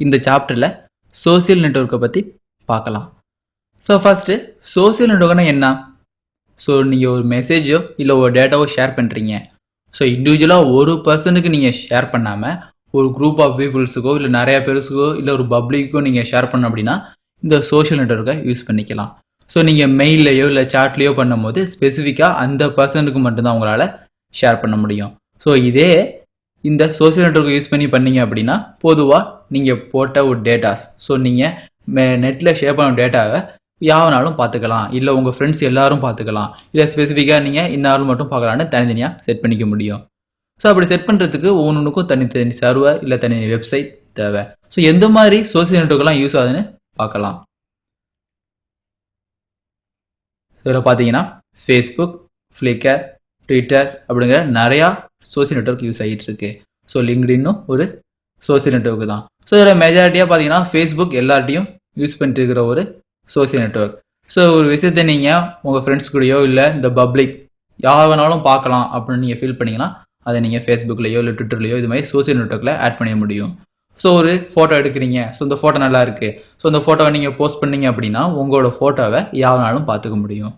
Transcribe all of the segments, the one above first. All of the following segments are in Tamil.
இந்த சாப்டரில் சோசியல் நெட்வொர்க்கை பற்றி பார்க்கலாம். ஸோ ஃபஸ்ட்டு சோசியல் நெட்வொர்க்னா என்ன? ஸோ நீங்கள் ஒரு மெசேஜோ இல்லை ஒரு டேட்டாவோ ஷேர் பண்ணுறீங்க. ஸோ இண்டிவிஜுவலாக ஒரு பர்சனுக்கு நீங்கள் ஷேர் பண்ணாமல் ஒரு குரூப் ஆஃப் பீப்புள்ஸுக்கோ இல்லை நிறையா பேருக்கோ இல்லை ஒரு பப்ளிக்கோ நீங்கள் ஷேர் பண்ண அப்படின்னா இந்த சோஷியல் நெட்வொர்க்கை யூஸ் பண்ணிக்கலாம். ஸோ நீங்கள் மெயிலையோ இல்லை சாட்லேயோ பண்ணும்போது ஸ்பெசிஃபிக்காக அந்த பர்சனுக்கு மட்டும்தான் உங்களால் ஷேர் பண்ண முடியும். ஸோ இதே இந்த சோஷியல் நெட்வொர்க்கை யூஸ் பண்ணி பண்ணீங்க அப்படின்னா பொதுவாக நீங்கள் போட்ட ஒரு டேட்டாஸ், ஸோ நீங்கள் நெட்டில் ஷேர் பண்ண டேட்டாவை யாவனாலும் பார்த்துக்கலாம், இல்லை உங்கள் ஃப்ரெண்ட்ஸ் எல்லாரும் பார்த்துக்கலாம், இல்லை ஸ்பெசிஃபிக்காக நீங்கள் இன்னாலும் மட்டும் பார்க்கலான்னு தனித்தனியாக செட் பண்ணிக்க முடியும். ஸோ அப்படி செட் பண்ணுறதுக்கு ஒவ்வொன்றுக்கும் தனித்தனி சர்வர் இல்லை தனி வெப்சைட் தேவை. ஸோ எந்த மாதிரி சோஷியல் நெட்வொர்க்லாம் யூஸ் ஆகுதுன்னு பார்க்கலாம். இதில் பார்த்தீங்கன்னா ஃபேஸ்புக், ஃப்ளிக்கர், ட்விட்டர் அப்படிங்கிற நிறையா சோஷியல் நெட்வொர்க் யூஸ் ஆகிட்டு இருக்கு. ஸோ லிங்க்டின்னும் ஒரு சோஷியல் நெட்வொர்க் தான். ஸோ இதில் மெஜாரிட்டியாக பார்த்தீங்கன்னா ஃபேஸ்புக் எல்லார்ட்டையும் யூஸ் பண்ணிட்டு இருக்கிற ஒரு சோஷியல் நெட்வொர்க். ஸோ ஒரு விஷயத்தை நீங்கள் உங்கள் ஃப்ரெண்ட்ஸ் கூடயோ இல்லை இந்த பப்ளிக் யார் வேணாலும் பார்க்கலாம் அப்படின்னு நீங்கள் ஃபீல் பண்ணிங்கன்னா அதை நீங்கள் ஃபேஸ்புக்லையோ இல்லை ட்விட்டர்லையோ இது மாதிரி சோஷியல் நெட்வொர்க்கில் ஆட் பண்ண முடியும். ஸோ ஒரு ஃபோட்டோ எடுக்கிறீங்க, ஸோ இந்த ஃபோட்டோ நல்லா இருக்குது, ஸோ இந்த ஃபோட்டோவை நீங்கள் போஸ்ட் பண்ணீங்க அப்படின்னா உங்களோட ஃபோட்டோவை யாருனாலும் பார்த்துக்க முடியும்.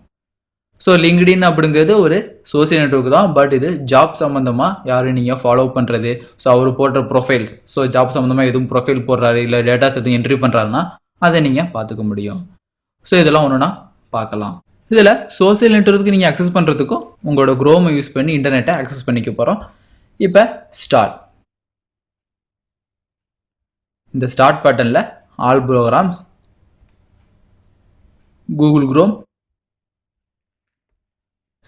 ஸோ லிங்க்டின் அப்படிங்கிறது ஒரு சோஷியல் நெட்வொர்க் தான், பட் இது ஜாப் சம்மந்தமாக யாரும் நீங்கள் ஃபாலோ பண்ணுறது, ஸோ அவர் போடுற ப்ரொஃபைல்ஸ், ஸோ ஜாப் சம்மந்தமாக எதுவும் ப்ரொஃபைல் போடுறாரு இல்லை டேட்டாஸ் எதுவும் என்ட்ரி பண்ணுறாருன்னா அதை நீங்கள் பார்த்துக்க முடியும். ஸோ இதெல்லாம் ஒன்றுனா பார்க்கலாம். இதில் சோஷியல் நெட்வொர்க்கு நீங்கள் அக்சஸ் பண்ணுறதுக்கும் உங்களோட குரோமை யூஸ் பண்ணி இன்டர்நெட்டை அக்சஸ் பண்ணிக்க போகிறோம். இப்போ ஸ்டார்ட். இந்த ஸ்டார்ட் பட்டனில் all programs, Google Chrome,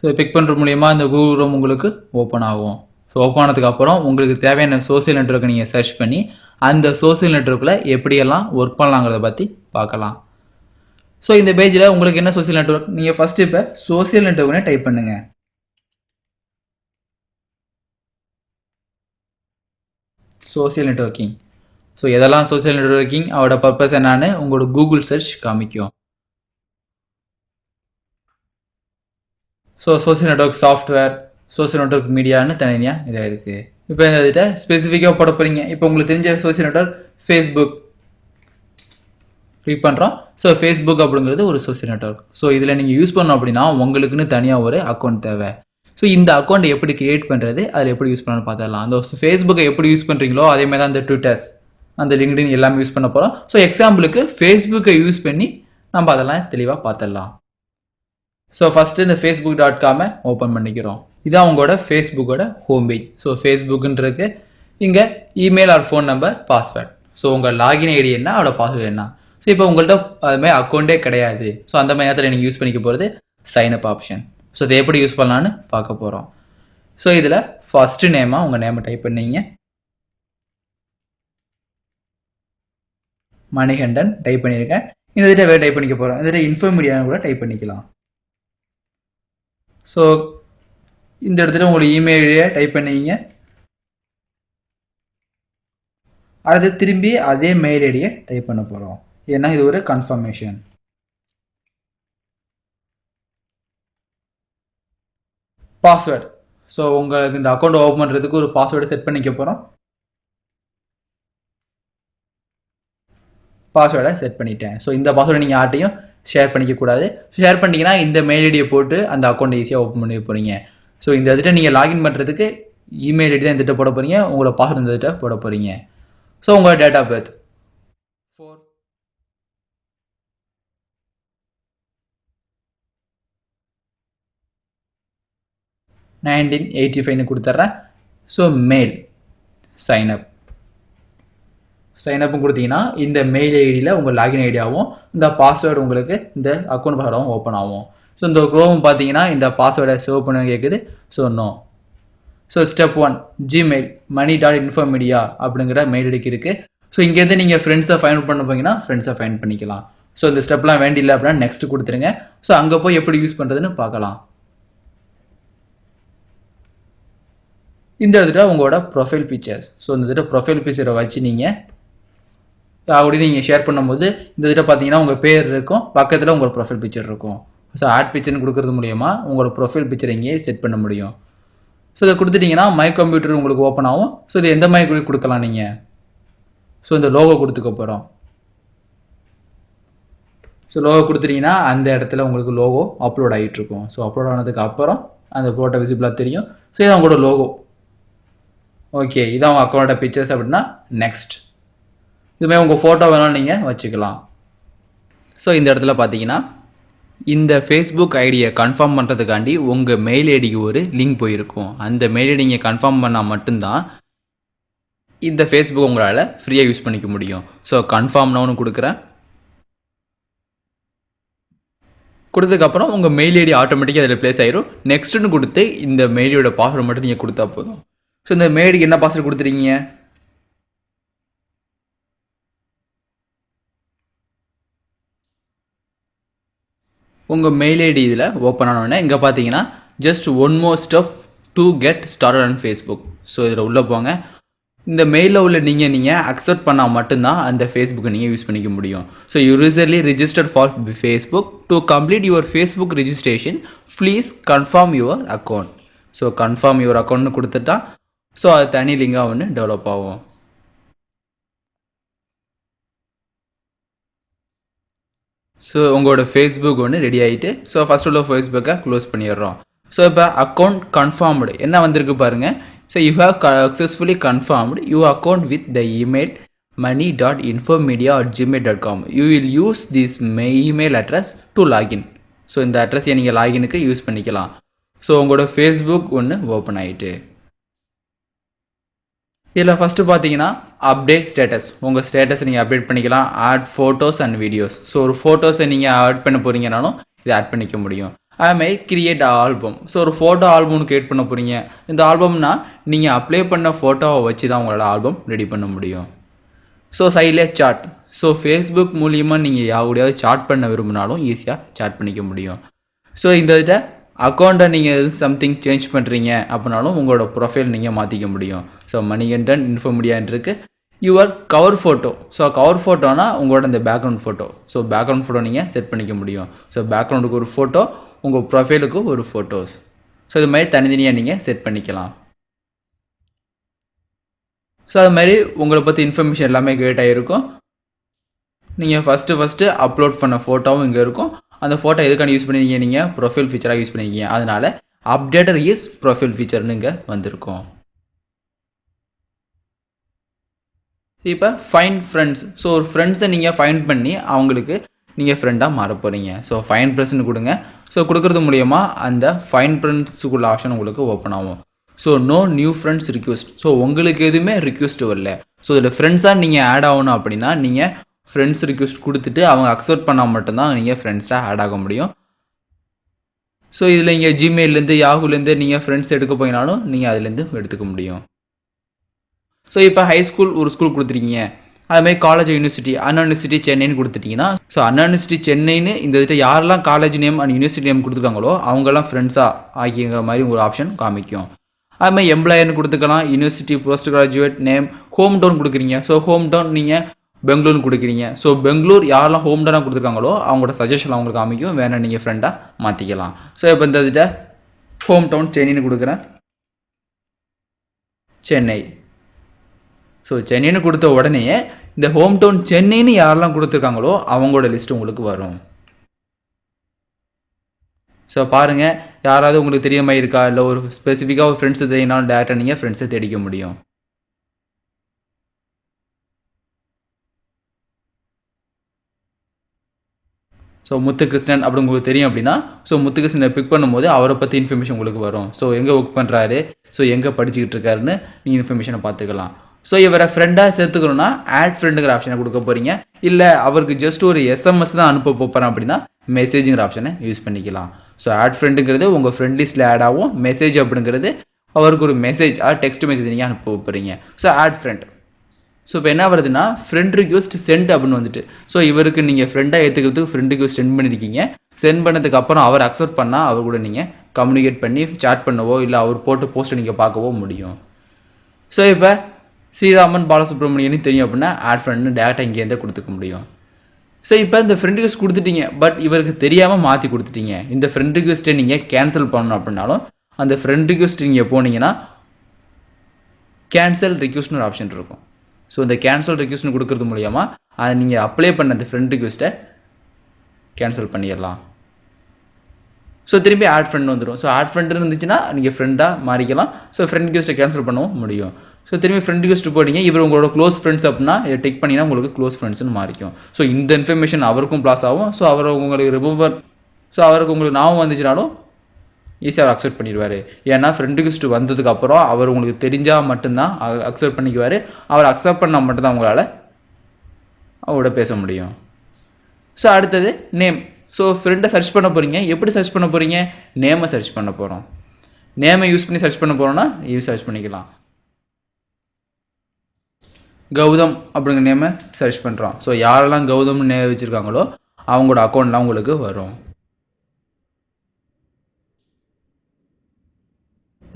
so pick பண்ணுறது மூலியமாக இந்த கூகுள் குரோம் உங்களுக்கு ஓப்பன் ஆகும். ஸோ ஓப்பன் ஆனதுக்கு அப்புறம் உங்களுக்கு தேவையான சோஷியல் நெட்வொர்க்கை நீங்கள் சர்ச் பண்ணி அந்த சோஷியல் நெட்வொர்க்கில் எப்படியெல்லாம் ஒர்க் பண்ணலாங்கிறத பற்றி பார்க்கலாம். ஸோ இந்த பேஜில் உங்களுக்கு என்ன சோஷியல் நெட்வொர்க், நீங்கள் ஃபஸ்ட்டு இப்போ சோஷியல் நெட்வொர்க்னே டைப் பண்ணுங்க. Social networking. ஸோ எதெல்லாம் சோஷியல் நெட்வொர்க்கிங் அவரோட பர்பஸ் என்னன்னு உங்களோட கூகுள் சர்ச் காமிக்கும். So social network software, social network மீடியான்னு தனியாக நிறையா இருக்குது. இப்போ இந்த இதை ஸ்பெசிஃபிக்காக போட போகிறீங்க. இப்போ உங்களுக்கு தெரிஞ்ச சோஷியல் நெட்வொர்க் ஃபேஸ்புக் கிளிக் பண்ணுறோம். ஸோ ஃபேஸ்புக் அப்படிங்கிறது ஒரு சோஷியல் நெட்வொர்க். ஸோ இதில் நீங்கள் யூஸ் பண்ணோம் அப்படின்னா உங்களுக்குன்னு தனியாக ஒரு அக்கௌண்ட் தேவை. ஸோ இந்த அக்கௌண்ட் எப்படி கிரியேட் பண்ணுறது, அதில் எப்படி யூஸ் பண்ணணும்னு பார்த்துடலாம். அந்த ஃபேஸ்புக்கை எப்படி யூஸ் பண்ணுறீங்களோ அதே மாதிரி தான் அந்த ட்விட்டர்ஸ், அந்த லிங்க்டின் எல்லாமே யூஸ் பண்ண போகிறோம். ஸோ எக்ஸாம்பிளுக்கு ஃபேஸ்புக்கை யூஸ் பண்ணி நம்ம அதெல்லாம் தெளிவாக பார்த்துடலாம். ஸோ ஃபஸ்ட்டு இந்த facebook.com ஓப்பன் பண்ணிக்கிறோம். இதான் உங்களோட ஃபேஸ்புக்கோட ஹோம் பேஜ். ஸோ ஃபேஸ்புக்குன்றது இங்கே email R phone number, password, so உங்கள் லாகின் ஐடி என்ன, அவளோட பாஸ்வேர்ட் என்ன. ஸோ இப்போ உங்கள்கிட்ட அது மாதிரி அக்கௌண்ட்டே கிடையாது. ஸோ அந்த மாதிரி நேரத்தில் நீங்கள் யூஸ் பண்ணிக்க போகிறது சைன் அப் ஆப்ஷன். ஸோ இதை எப்படி யூஸ் பண்ணலான்னு பார்க்க போகிறோம். ஸோ இதில் ஃபஸ்ட்டு நேமாக உங்கள் நேமை டைப் பண்ணீங்க, மணிகண்டன் டைப் பண்ணியிருக்கேன். இந்த இதில் வேறு டைப் பண்ணிக்க போகிறோம். இதில் இன்ஃபோமீடியான்னு கூட டைப் பண்ணிக்கலாம். ஸோ இந்த இடத்துல உங்களோட இமெயிலே டைப் பண்ணிங்க, அடுத்து திரும்பி அதே மெயில் ஐடியை டைப் பண்ண போகிறோம். ஏன்னா இது ஒரு கன்ஃபர்மேஷன். பாஸ்வேர்டு. ஸோ உங்களுக்கு இந்த அக்கௌண்ட் ஓப்பன் பண்ணுறதுக்கு ஒரு பாஸ்வேர்டு செட் பண்ணிக்க போகிறோம். பாஸ்வேர்டை செட் பண்ணிட்டேன். ஸோ இந்த பாஸ்வேர்டை நீங்கள் யார்ட்டையும் ஷேர் பண்ணிக்கக்கூடாது. ஷேர் பண்ணிங்கன்னா இந்த மெயில் ஐடியை போட்டு அந்த அக்கௌண்ட் ஈஸியாக ஓப்பன் பண்ணி போகிறீங்க. ஸோ இந்த இதிட்ட நீங்கள் லாகின் பண்ணுறதுக்கு இமெயில் ஐடி தான் இந்த போட போகிறீங்க, உங்களோட பாஸ்வேர்டு இந்த இதிட்ட போட போகிறீங்க. ஸோ உங்களோட டேட் ஆஃப் பர்த் 1985 கொடுத்துட்றேன். ஸோ மெயில் சைன்அப், சைன்அப்பும் கொடுத்தீங்கன்னா இந்த மெயில் ஐடியில் உங்கள் லாகின் ஐடியாவும் இந்த பாஸ்வேர்டு உங்களுக்கு இந்த அக்கௌண்ட் பாஸ்வேர்டும் ஓப்பன் ஆகும். ஸோ இந்த குரோம் பார்த்தீங்கன்னா இந்த பாஸ்வேர்டை சேவ் பண்ண கேட்குது. So no. So step 1 Gmail money.infomedia அப்படிங்கிற மெயில் ஐடிக்கு இருக்குது. ஸோ இங்கேருந்து நீங்கள் ஃப்ரெண்ட்ஸை ஃபைண்ட் பண்ண போங்கன்னா ஃப்ரெண்ட்ஸை ஃபைண்ட் பண்ணிக்கலாம். ஸோ இந்த ஸ்டெப்லாம் வேண்டியில்லை அப்படின்னா நெக்ஸ்ட் கொடுத்துருங்க. ஸோ அங்கே போய் எப்படி யூஸ் பண்ணுறதுன்னு பார்க்கலாம். இந்த இடத்துல உங்களோட ப்ரொஃபைல் பிக்சர்ஸ், ஸோ இந்த இடத்துல ப்ரொஃபைல் பிக்சரை வச்சு நீங்கள் அப்படி நீங்கள் ஷேர் பண்ணும்போது இந்த இடத்துல பார்த்தீங்கன்னா உங்கள் பேர் இருக்கும், பக்கத்தில் உங்களோட ப்ரொஃபைல் பிக்சர் இருக்கும். ஸோ ஆட் பிக்சர்னு கொடுக்கறது மூலியமா உங்களோட ப்ரொஃபைல் பிக்சர் இங்கேயே செட் பண்ண முடியும். ஸோ இதை கொடுத்துட்டிங்கன்னா மை கம்ப்யூட்டர் உங்களுக்கு ஓப்பன் ஆகும். ஸோ இது எந்த மாதிரி கொடுக்கலாம் நீங்கள். ஸோ இந்த லோகோ கொடுத்துக்க போகிறோம். ஸோ லோகோ கொடுத்துட்டீங்கன்னா அந்த இடத்துல உங்களுக்கு லோகோ அப்லோட் ஆகிட்டு இருக்கும். ஸோ அப்லோட் ஆனதுக்கு அப்புறம் அந்த ஃபோட்டோ விசிபிளாக தெரியும். ஸோ இது அவங்களோட லோகோ. ஓகே, இதான் உங்கள் அக்கௌண்ட்டோட பிக்சர்ஸ் அப்படின்னா நெக்ஸ்ட். இதுமாதிரி உங்கள் ஃபோட்டோ வேணாலும் நீங்கள் வச்சுக்கலாம். ஸோ இந்த இடத்துல பார்த்தீங்கன்னா இந்த ஃபேஸ்புக் ஐடியை கன்ஃபார்ம் பண்ணுறதுக்காண்டி உங்கள் மெயில் ஐடிக்கு ஒரு லிங்க் போயிருக்கும். அந்த மெயில் ஐடி நீங்கள் கன்ஃபார்ம் பண்ணால் மட்டும்தான் இந்த ஃபேஸ்புக் உங்களால் ஃப்ரீயாக யூஸ் பண்ணிக்க முடியும். ஸோ கன்ஃபார்ம் நவுன்னு கொடுக்குறேன். கொடுத்ததுக்கப்புறம் உங்கள் மெயில் ஐடி ஆட்டோமேட்டிக்காக அதில் ப்ளேஸ் ஆயிரும். நெக்ஸ்ட்டுன்னு கொடுத்து இந்த மெயிலோட பாஸ்வேர்டு மட்டும் நீங்கள் கொடுத்தா போதும். ஸோ இந்த மெயிலுக்கு என்ன பாஸ்வேர்டு கொடுத்துருக்கீங்க? உங்கள் மெயில் ஐடி இதில் ஓப்பன் ஆனோடனே இங்கே பார்த்தீங்கன்னா just one more step to get started on Facebook. So இதில் உள்ளே போங்க. இந்த மெயிலில் உள்ள நீங்கள் அக்செப்ட் பண்ணால் மட்டும்தான் அந்த ஃபேஸ்புக்கை நீங்கள் யூஸ் பண்ணிக்க முடியும். So you recently registered for Facebook. To complete your Facebook registration please confirm your account. So confirm your அக்கௌண்ட்னு கொடுத்துட்டா ஸோ அது தனி லிங்காக ஒன்று டெவலப் ஆகும். ஸோ உங்களோட ஃபேஸ்புக் ஒன்று ரெடி ஆகிட்டு ஸோ ஃபஸ்ட் உள்ள ஃபேஸ்புக்கை க்ளோஸ் பண்ணிடுறோம். ஸோ இப்போ அக்கௌண்ட் கன்ஃபார்ம்டு என்ன வந்திருக்கு பாருங்கள். So you have successfully confirmed your account with the email money.infomedia@gmail.com. You will use this email address to login. So இந்த அட்ரஸை நீங்கள் லாகினுக்கு யூஸ் பண்ணிக்கலாம். ஸோ உங்களோட ஃபேஸ்புக் ஒன்று ஓப்பன் ஆகிட்டு இதில் ஃபஸ்ட்டு பார்த்தீங்கன்னா அப்டேட் ஸ்டேட்டஸ். உங்கள் ஸ்டேட்டஸை நீங்கள் அப்டேட் பண்ணிக்கலாம். Add photos and videos. So ஒரு ஃபோட்டோஸை நீங்கள் ஆட் பண்ண போகிறீங்கனாலும் இதை ஆட் பண்ணிக்க முடியும். அதுமாதிரி கிரியேட் ஆல்பம். ஸோ ஒரு ஃபோட்டோ ஆல்பம்னு கிரியேட் பண்ண போகிறீங்க. இந்த ஆல்பம்னா நீங்கள் அப்ளை பண்ண ஃபோட்டோவை வச்சு தான் உங்களோட ஆல்பம் ரெடி பண்ண முடியும். ஸோ சைட்லேயே சாட். ஸோ ஃபேஸ்புக் மூலியமாக நீங்கள் யாருடையாவது சாட் பண்ண விரும்பினாலும் ஈஸியாக சாட் பண்ணிக்க முடியும். ஸோ இந்த இதை அக்கௌண்ட்டை நீங்கள் சம்திங் சேஞ்ச் பண்ணுறீங்க அப்படின்னாலும் உங்களோட ப்ரொஃபைல் நீங்கள் மாற்றிக்க முடியும். ஸோ மணிகண்டன் இன்ஃபோமீடியான்னு இருக்குது. Your cover photo. So cover ஃபோட்டோனா உங்களோட இந்த background photo. So background photo நீங்கள் செட் பண்ணிக்க முடியும். ஸோ பேக்ரவுண்டுக்கு ஒரு ஃபோட்டோ, உங்கள் ப்ரொஃபைலுக்கு ஒரு ஃபோட்டோஸ். ஸோ இது மாதிரி தனித்தனியாக நீங்கள் செட் பண்ணிக்கலாம். ஸோ அது மாதிரி உங்களை பற்றி இன்ஃபர்மேஷன் எல்லாமே கிரியேட் ஆகிருக்கும். நீங்கள் ஃபஸ்ட்டு அப்லோட் பண்ண ஃபோட்டோவும் இங்கே இருக்கும். அந்த ஃபோட்டோ எதுக்கான யூஸ் பண்ணிருக்கீங்க? நீங்கள் ப்ரொஃபைல் ஃபீச்சராக யூஸ் பண்ணிருக்கீங்க. அதனால் அப்டேட்டர் இஸ் ப்ரொஃபைல் ஃபீச்சர்னு இங்கே வந்திருக்கும். இப்போ ஃபைண்ட் ஃப்ரெண்ட்ஸ். ஸோ ஒரு ஃப்ரெண்ட்ஸை நீங்கள் ஃபைண்ட் பண்ணி அவங்களுக்கு நீங்கள் ஃப்ரெண்டாக மாற போகிறீங்க. ஸோ ஃபைண்ட் ஃப்ரெண்ட்ஸ்னு கொடுங்க. ஸோ கொடுக்கறது மூலயமா அந்த ஃபைண்ட் ஃப்ரெண்ட்ஸுக்குள்ள ஆப்ஷன் உங்களுக்கு ஓப்பன் ஆகும். So no new friends request. So உங்களுக்கு எதுவுமே ரிக்வெஸ்ட் வரல. ஸோ இதில் ஃப்ரெண்ட்ஸாக நீங்கள் ஆட் ஆகணும் அப்படின்னா நீங்கள் ஃப்ரெண்ட்ஸ் ரிக்வெஸ்ட் கொடுத்துட்டு அவங்க அக்செப்ட் பண்ணால் மட்டும்தான் நீங்கள் ஃப்ரெண்ட்ஸாக ஆட் ஆக முடியும். ஸோ இதில் இங்கே ஜிமெயிலேருந்து யாஹூலேருந்து நீங்கள் ஃப்ரெண்ட்ஸ் எடுக்க போயினாலும் நீங்கள் அதுலேருந்து எடுத்துக்க முடியும். ஸோ இப்போ ஹை ஸ்கூல் ஒரு ஸ்கூல் கொடுத்துருக்கீங்க. அதுமாதிரி காலேஜ், யூனிவர்சிட்டி, அண்ணா யூனிவர்சிட்டி சென்னைன்னு கொடுத்துட்டிங்கன்னா ஸோ அண்ணா யூனிவர்சிட்டி சென்னைன்னு இந்த இதில் யாரெல்லாம் college name and university name கொடுத்துருக்காங்களோ அவங்கெல்லாம் ஃப்ரெண்ட்ஸாக ஆகிங்கிற மாதிரி ஒரு ஆப்ஷன் காமிக்கும். அதுமாதிரி எம்ப்ளாயர்னு கொடுத்துக்கலாம். University post graduate name, home town கொடுக்குறீங்க. ஸோ ஹோம் டவுன் நீங்கள் பெங்களூர்னு கொடுக்குறீங்க. ஸோ பெங்களூர் யாரெல்லாம் ஹோம் டவுனாக கொடுத்துருக்காங்களோ அவங்களோட சஜஷன் அவங்களுக்கு காமிக்கும். வேணா நீங்கள் ஃப்ரெண்டாக மாற்றிக்கலாம். ஸோ இப்போ இந்த இதில் ஹோம் டவுன் சென்னைன்னு கொடுக்குறேன். சென்னை. ஸோ சென்னைன்னு கொடுத்த உடனே இந்த ஹோம் டவுன் சென்னைன்னு யாரெல்லாம் கொடுத்துருக்காங்களோ அவங்களோட லிஸ்ட் உங்களுக்கு வரும். ஸோ பாருங்கள், யாராவது உங்களுக்கு தெரிய மாதிரி இருக்கா, இல்லை ஒரு ஸ்பெசிஃபிக்காக ஒரு ஃப்ரெண்ட்ஸு தெரியினாலும் டேரெக்டாக நீங்கள் ஃப்ரெண்ட்ஸை தேடிக்க முடியும். ஸோ முத்துகிருஷ்ணன் அப்படி உங்களுக்கு தெரியும் அப்படின்னா ஸோ முத்துகிருஷ்ணனை பிக் பண்ணும்போது அவரை பற்றி இன்ஃபர்மேஷன் உங்களுக்கு வரும். ஸோ எங்கே ஒர்க் பண்ணுறாரு, ஸோ எங்கே படிச்சுக்கிட்டு இருக்காருன்னு நீங்கள் இன்ஃபர்மேஷனை பார்த்துக்கலாம். ஸோ இவரை ஃப்ரெண்டாக சேர்த்துக்கணும்னா ஆட் ஃப்ரெண்டுங்கிற ஆப்ஷனை கொடுக்க போகிறீங்க. இல்லை அவருக்கு ஜஸ்ட் ஒரு எஸ்எம்எஸ் தான் அனுப்ப போகிறேன் அப்படின்னா மெசேஜுங்கிற ஆப்ஷனை யூஸ் பண்ணிக்கலாம். ஸோ ஆட் ஃப்ரெண்டுங்கிறது உங்கள் ஃப்ரெண்ட் லிஸ்ட்டில் ஆட் ஆகும். மெசேஜ் அப்படிங்கிறது அவருக்கு ஒரு மெசேஜ் டெக்ஸ்ட் மெசேஜ் நீங்கள் அனுப்ப போகிறீங்க. So add friend. ஸோ இப்போ என்ன வருதுன்னா ஃப்ரெண்ட் ரிக்வெஸ்ட் சென்ட் அப்படின்னு வந்துட்டு ஸோ இவருக்கு நீங்கள் ஃப்ரெண்டாக ஏற்றுக்கிறதுக்கு ஃப்ரெண்ட் ரிக்வெஸ்ட் சென்ட் பண்ணியிருக்கீங்க. சென்ட் பண்ணதுக்கு அப்புறம் அவர் அக்செப்ட் பண்ணால் அவர் கூட நீங்கள் கம்யூனிகேட் பண்ணி சாட் பண்ணவோ இல்லை அவர் போட்டு போஸ்ட்டை நீங்கள் பார்க்கவோ முடியும். ஸோ இப்போ ஸ்ரீராமன் பாலசுப்ரமணியன்னு தெரியும் அப்படின்னா ஆட் ஃப்ரெண்ட்னு டேரெக்டாக இங்கேருந்தே கொடுத்துக்க முடியும். ஸோ இப்போ இந்த ஃப்ரெண்ட் ரிக்வெஸ்ட் கொடுத்துட்டீங்க, பட் இவருக்கு தெரியாமல் மாற்றி கொடுத்துட்டீங்க. இந்த ஃப்ரெண்ட் ரிக்வெஸ்ட்டை நீங்கள் கேன்சல் பண்ணணும் அப்படின்னாலும் அந்த ஃப்ரெண்ட் ரிக்வெஸ்ட் நீங்கள் போனீங்கன்னா கேன்சல் ரிக்வெஸ்ட்னு ஒரு ஆப்ஷன் இருக்கும். ஸோ இந்த கேன்சல் ரிக்வெஸ்ட்னு கொடுக்கறது மூலியமா அதை நீங்கள் அப்ளை பண்ண அந்த ஃப்ரெண்ட் ரிக்வெஸ்ட்டை கேன்சல் பண்ணிடலாம். ஸோ திரும்பி ஆட் ஃப்ரெண்ட் வந்துடும். ஸோ ஆட் ஃப்ரெண்ட் இருந்துச்சுன்னா நீங்கள் ஃப்ரெண்டாக மாறிக்கலாம். ஸோ ஃப்ரெண்ட் ரிக்வெஸ்ட்டை கேன்சல் பண்ணவும் முடியும். ஸோ திரும்பி ஃப்ரெண்ட் ரிக்வெஸ்ட் போட்டீங்க, இவர் உங்களோட க்ளோஸ் ஃப்ரெண்ட்ஸ் அப்படின்னா இதை டிக் பண்ணிங்கன்னா உங்களுக்கு க்ளோஸ் ஃப்ரெண்ட்ஸ்னு மாறிக்கும். ஸோ இந்த இன்ஃபர்மேஷன் அவருக்கும் ப்ளாஸ் ஆகும். ஸோ அவர் உங்களுக்கு ரிமூவர், ஸோ அவருக்கு உங்களுக்கு ஞாபகம் வந்துச்சுனாலும் ஈஸியாக அவர் அக்செப்ட் பண்ணிடுவார். ஏன்னா ஃப்ரெண்ட் ரிக்வெஸ்ட் வந்ததுக்கப்புறம் அவர் உங்களுக்கு தெரிஞ்சால் மட்டும்தான் அக்செப்ட் பண்ணிக்குவார். அவர் அக்செப்ட் பண்ணால் மட்டும்தான் உங்களால் அவரோட பேச முடியும். ஸோ அடுத்தது நேம். ஸோ ஃப்ரெண்டை சர்ச் பண்ண போகிறீங்க. எப்படி சர்ச் பண்ண போகிறீங்க? நேமை சர்ச் பண்ண போகிறோம். நேமை யூஸ் பண்ணி சர்ச் பண்ண போகிறோம்னா சர்ச் பண்ணிக்கலாம். கௌதம் அப்படிங்கிற நேமை சர்ச் பண்ணுறோம். ஸோ யாரெல்லாம் கௌதம்னு நேம் வச்சுருக்காங்களோ அவங்களோட அக்கௌண்ட்லாம் உங்களுக்கு வரும்.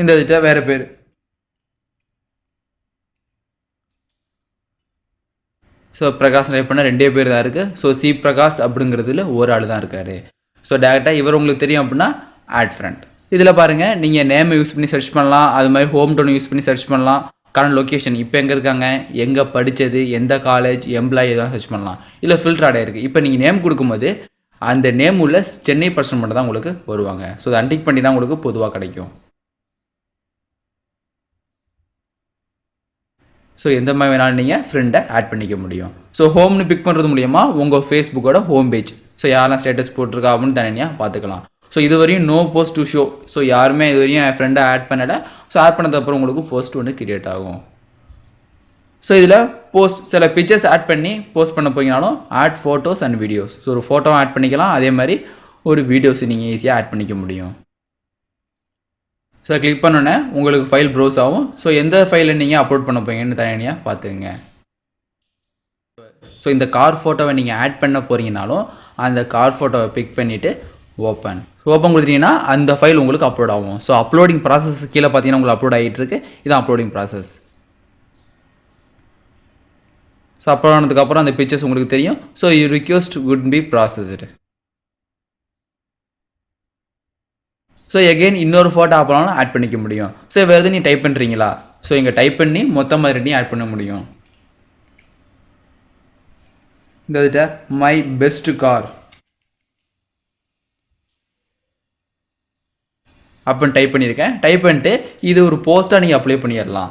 இந்த இதுட்ட வேறு பேர். ஸோ பிரகாஷ் டைப் பண்ண 2 பேர் தான் இருக்குது. ஸோ சி பிரகாஷ் அப்படிங்கிறதுல ஒரு ஆள் தான் இருக்கார். ஸோ டேரெக்டாக இவர் உங்களுக்கு தெரியும் அப்படின்னா ஆட் ஃப்ரெண்ட். இதில் பாருங்கள், நீங்கள் நேமை யூஸ் பண்ணி சர்ச் பண்ணலாம். அது மாதிரி ஹோம் டவுன் யூஸ் பண்ணி சர்ச் பண்ணலாம். கரண்ட் லொக்கேஷன், இப்போ எங்கே இருக்காங்க, எங்கே படித்தது, எந்த காலேஜ், எம்ப்ளாயி இதெல்லாம் சர்ச் பண்ணலாம். இல்லை ஃபில்டர் ஆடே இருக்குது. இப்போ நீங்கள் நேம் கொடுக்கும்போது அந்த நேம் உள்ள சென்னை பர்சன் மட்டும் தான் உங்களுக்கு வருவாங்க. ஸோ அதை அன்டிக் பண்ணி தான் உங்களுக்கு பொதுவாக கிடைக்கும். ஸோ எந்த மாதிரி வேணாலும் நீங்கள் ஃப்ரெண்டை ஆட் பண்ணிக்க முடியும். ஸோ ஹோம்னு பிக் பண்ணுறது மூலியமா உங்கள் ஃபேஸ்புக்கோட ஹோம் பேஜ், ஸோ யாரெல்லாம் ஸ்டேட்டஸ் போட்டிருக்கா அப்படின்னு தனியாக பார்த்துக்கலாம். ஸோ இது வரையும் no post to show. So யாருமே இது வரையும் என் ஃப்ரெண்டை ஆட் பண்ணலை. ஸோ ஆட் பண்ணதுக்கப்புறம் உங்களுக்கு போஸ்ட் ஒன்று கிரியேட் ஆகும். ஸோ இதில் போஸ்ட் சில பிக்சர்ஸ் ஆட் பண்ணி போஸ்ட் பண்ண போய்னாலும் add photos and videos. So ஒரு ஃபோட்டோ ஆட் பண்ணிக்கலாம். அதே மாதிரி ஒரு வீடியோஸ் நீங்கள் ஈஸியாக ஆட் பண்ணிக்க முடியும். ஸோ கிளிக் பண்ணோன்னே உங்களுக்கு ஃபைல் ப்ரௌஸ் ஆகும். ஸோ எந்த ஃபைலை நீங்கள் அப்லோட் பண்ண போறீங்கன்னு தனியாக பார்த்துங்க. ஸோ இந்த கார் ஃபோட்டோவை நீங்கள் ஆட் பண்ண போகிறீங்கனாலும் அந்த கார் ஃபோட்டோவை பிக் பண்ணிவிட்டு ஓப்பன் கொடுத்தீங்கன்னா அந்த ஃபைல் உங்களுக்கு அப்லோட் ஆகும். ஸோ அப்லோடிங் ப்ராசஸ் கீழே பார்த்தீங்கன்னா உங்களுக்கு அப்லோட் ஆகிட்டு இருக்கு. இதுதான் அப்லோடிங் ப்ராசஸ். ஸோ அப்லோட் ஆனதுக்கப்புறம் அந்த பிக்சர்ஸ் உங்களுக்கு தெரியும். So you request would be processed. So again இன்னொரு ஃபோட்டோ ஆப்பனாலும் ஆட் பண்ணிக்க முடியும். ஸோ வேறு எதுவும் நீ டைப் பண்ணுறீங்களா? ஸோ இங்கே டைப் பண்ணி மொத்தமாக ரெண்டையும் ஆட் பண்ண முடியும். இந்த மை பெஸ்ட் கார் அப்படின்னு டைப் பண்ணியிருக்கேன். டைப் பண்ணிட்டு இது ஒரு போஸ்ட்டாக நீங்கள் அப்ளை பண்ணிடலாம்.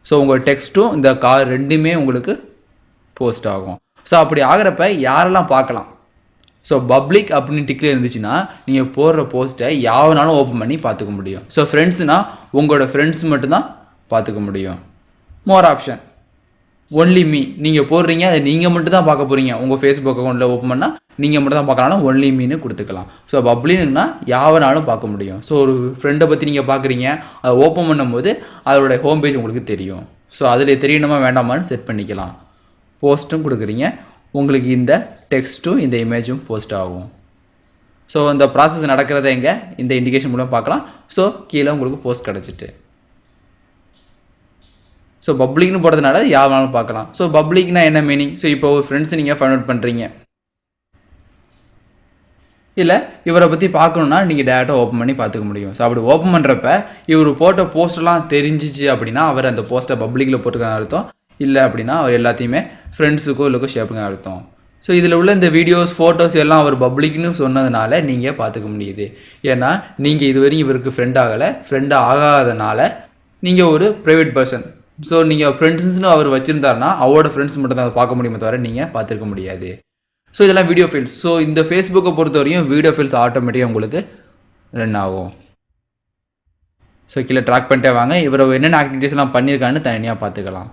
ஸோ உங்கள் டெக்ஸ்ட்டும் இந்த கார் ரெண்டுமே உங்களுக்கு போஸ்ட் ஆகும். ஸோ அப்படி ஆகிறப்ப யாரெல்லாம் பார்க்கலாம்? ஸோ பப்ளிக் அப்படின்னு டிக்ளேர் இருந்துச்சுன்னா நீங்கள் போடுற போஸ்ட்டை யாவனாலும் ஓப்பன் பண்ணி பார்த்துக்க முடியும். ஸோ ஃப்ரெண்ட்ஸ்னால் உங்களோட ஃப்ரெண்ட்ஸ் மட்டும்தான் பார்த்துக்க முடியும். மோர் ஆப்ஷன், ஒன்லி மீ. நீங்கள் போடுறீங்க, அதை நீங்கள் மட்டும் தான் பார்க்க போகிறீங்க. உங்கள் ஃபேஸ்புக் அக்கௌண்ட்டில் ஓப்பன் பண்ணால் நீங்கள் மட்டும் தான் பார்க்கலாம். ஒன்லி மீன்னு கொடுத்துக்கலாம். ஸோ பப்ளிக்னா யாவனாலும் பார்க்க முடியும். ஸோ ஒரு ஃப்ரெண்டை பற்றி நீங்கள் பார்க்குறீங்க, அதை ஓப்பன் பண்ணும்போது அதோட ஹோம் பேஜ் உங்களுக்கு தெரியும். ஸோ அதில் தெரியணுமா வேண்டாமான்னு செட் பண்ணிக்கலாம். போஸ்ட்டும் கொடுக்குறீங்க, உங்களுக்கு இந்த டெக்ஸ்ட்டும் இந்த இமேஜும் போஸ்ட் ஆகும். ஸோ இந்த ப்ராசஸ் நடக்கிறத எங்கே இந்த இண்டிகேஷன் மூலம் பார்க்கலாம். ஸோ கீழே உங்களுக்கு போஸ்ட் கிடச்சிட்டு. ஸோ பப்ளிக்னு போடுறதுனால யாருனாலும் பார்க்கலாம். ஸோ பப்ளிக்னா என்ன மீனிங்? ஸோ இப்போ ஒரு ஃப்ரெண்ட்ஸ் நீங்கள் ஃபைண்ட் அவுட் பண்ணுறீங்க, இல்லை இவரை பற்றி பார்க்கணுன்னா நீங்கள் டேரெக்டாக ஓப்பன் பண்ணி பார்த்துக்க முடியும். ஸோ அப்படி ஓப்பன் பண்ணுறப்ப இவர் போட்ட போஸ்டெல்லாம் தெரிஞ்சிச்சு அப்படின்னா அவர் அந்த போஸ்ட்டை பப்ளிக்கில் போட்டுருக்காங்க அர்த்தம். இல்லை அப்படின்னா அவர் எல்லாத்தையுமே ஃப்ரெண்ட்ஸுக்கோ இல்லைக்கோ ஷேப்புங்க அர்த்தம். ஸோ இதில் உள்ள இந்த வீடியோஸ் ஃபோட்டோஸ் எல்லாம் அவர் பப்ளிக்னு சொன்னதுனால நீங்கள் பார்த்துக்க முடியுது. ஏன்னா நீங்கள் இதுவரையும் இவருக்கு ஃப்ரெண்ட் ஆகலை. ஃப்ரெண்ட் ஆகாதனால நீங்கள் ஒரு ப்ரைவேட் பர்சன். ஸோ நீங்கள் ஃப்ரெண்ட்ஸ்னு அவர் வச்சுருந்தாருன்னா அவரோட ஃப்ரெண்ட்ஸ் மட்டும் தான் அதை பார்க்க முடியுமே தவிர நீங்கள் பார்த்துருக்க முடியாது. ஸோ இதெல்லாம் வீடியோ ஃபைல்ஸ். ஸோ இந்த ஃபேஸ்புக்கை பொறுத்த வரையும் வீடியோ ஃபைல்ஸ் ஆட்டோமேட்டிக்காக உங்களுக்கு ரன் ஆகும். ஸோ கீழே ட்ராக் பண்ணிட்டே வாங்க. இவர் என்னென்ன ஆக்டிவிட்டீஸ்லாம் பண்ணியிருக்கான்னு தனியாக பார்த்துக்கலாம்.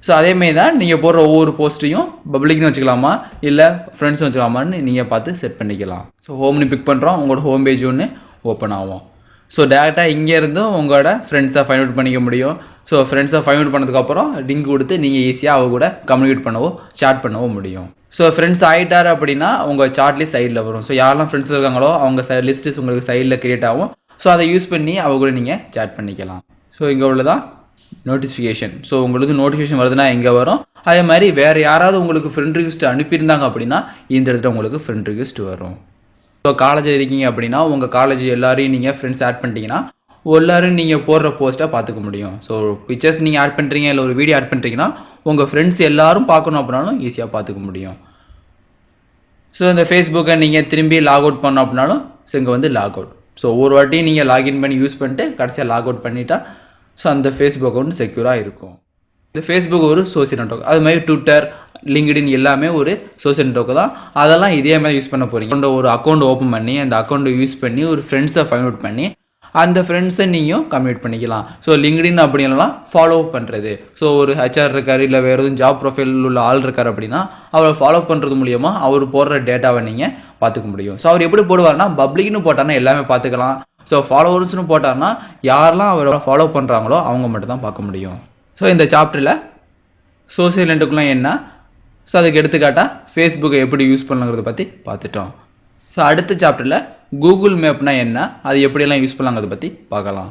ஸோ அதேமாரி தான் நீங்கள் போடுற ஒவ்வொரு போஸ்ட்டையும் பப்ளிக்னு வச்சுக்கலாமா இல்லை ஃப்ரெண்ட்ஸ் வச்சுக்கலாமான்னு நீங்கள் பார்த்து செட் பண்ணிக்கலாம். ஸோ ஹோம்னு பிக் பண்ணுறோம், உங்களோட ஹோம் பேஜ் ஒன்று ஓப்பன் ஆகும். ஸோ டேரெக்டாக இங்கேருந்தும் உங்களோட ஃப்ரெண்ட்ஸை ஃபைண்ட் அவுட் பண்ணிக்க முடியும். ஸோ ஃப்ரெண்ட்ஸை ஃபைண்ட் அவுட் பண்ணதுக்கப்புறம் லிங்க் கொடுத்து நீங்கள் ஈஸியாக அவங்க கூட கம்யூனிகேட் பண்ணவோ சாட் பண்ணவோ முடியும். ஸோ ஃப்ரெண்ட்ஸ் ஆகிட்டார் அப்படின்னா உங்கள் சாட் லிஸ்ட் சைடில் வரும். ஸோ யாரெல்லாம் ஃப்ரெண்ட்ஸ் இருக்காங்களோ அவங்க லிஸ்ட்டு உங்களுக்கு சைடில் கிரியேட் ஆகும். ஸோ அதை யூஸ் பண்ணி அவங்க கூட நீங்கள் சாட் பண்ணிக்கலாம். ஸோ இங்கே உள்ளதான் நோட்டிஃபிகேஷன். ஸோ உங்களுக்கு நோட்டிஃபிகேஷன் வருதுன்னா எங்கே வரும். அதே மாதிரி வேறு யாராவது உங்களுக்கு ஃப்ரெண்ட் ரிக்வெஸ்ட் அனுப்பியிருந்தாங்க அப்படின்னா இந்த இடத்துல உங்களுக்கு ஃப்ரெண்ட் ரிக்வெஸ்ட் வரும். ஸோ காலேஜில் இருக்கீங்க அப்படின்னா உங்கள் காலேஜ் எல்லாரையும் நீங்கள் ஃப்ரெண்ட்ஸ் ஆட் பண்ணிட்டீங்கன்னா எல்லாரும் நீங்கள் போடுற போஸ்ட்டை பார்த்துக்க முடியும். ஸோ பிக்சர்ஸ் நீங்கள் ஆட் பண்ணுறீங்க இல்லை ஒரு வீடியோ ஆட் பண்ணுறீங்கன்னா உங்கள் ஃப்ரெண்ட்ஸ் எல்லாரும் பார்க்கணும் அப்படின்னாலும் ஈஸியாக பார்த்துக்க முடியும். ஸோ இந்த ஃபேஸ்புக்கை நீங்கள் திரும்பி லாக் அவுட் பண்ணோம் அப்படின்னாலும் ஸோ இங்கே வந்து லாக் அவுட். ஸோ ஒரு வாட்டி நீங்கள் லாகின் பண்ணி யூஸ் பண்ணிட்டு கடைசியாக லாக் அவுட் பண்ணிட்டா ஸோ அந்த ஃபேஸ்புக் அக்கௌண்ட் செக்யூராக இருக்கும். இந்த ஃபேஸ்புக் ஒரு சோசியல் நெட்வொர்க். அது மாதிரி ட்விட்டர், லிங்க்டின் எல்லாமே ஒரு சோசியல் நெட்வொர்க் தான். அதெல்லாம் இதே மாதிரி யூஸ் பண்ண போகிறீங்க. ஒரு அக்கௌண்ட் ஓப்பன் பண்ணி அந்த அக்கௌண்ட்டை யூஸ் பண்ணி ஒரு ஃப்ரெண்ட்ஸை ஃபைண்ட் அவுட் பண்ணி அந்த ஃப்ரெண்ட்ஸை நீங்கள் கம்யூனிகேட் பண்ணிக்கலாம். ஸோ லிங்க்டின் அப்படின்லாம் ஃபாலோ பண்ணுறது. ஸோ ஒரு ஹெச்ஆர் இருக்கார் இல்லை வேறு எதுவும் ஜாப் ப்ரொஃபைல் உள்ள ஆள் இருக்கார் அப்படின்னா அவரை ஃபாலோ பண்ணுறது மூலியமாக அவர் போடுற டேட்டாவை நீங்கள் பார்த்துக்க முடியும். ஸோ அவர் எப்படி போடுவார்னா பப்ளிக்னு போட்டார்னா எல்லாமே பார்த்துக்கலாம். ஸோ ஃபாலோவர்ஸ்னு போட்டார்னா யாரெல்லாம் அவரை ஃபாலோ பண்ணுறாங்களோ அவங்க மட்டும் தான் பார்க்க முடியும். ஸோ இந்த சாப்டரில் சோசியல் நெட்வொர்க்லாம் என்ன, ஸோ அதுக்கு எடுத்துக்காட்டாக ஃபேஸ்புக்கை எப்படி யூஸ் பண்ணுங்கிறத பற்றி பார்த்துட்டோம். ஸோ அடுத்த சாப்டரில் கூகுள் மேப்னா என்ன, அது எப்படியெல்லாம் யூஸ் பண்ணலாங்கிறத பற்றி பார்க்கலாம்.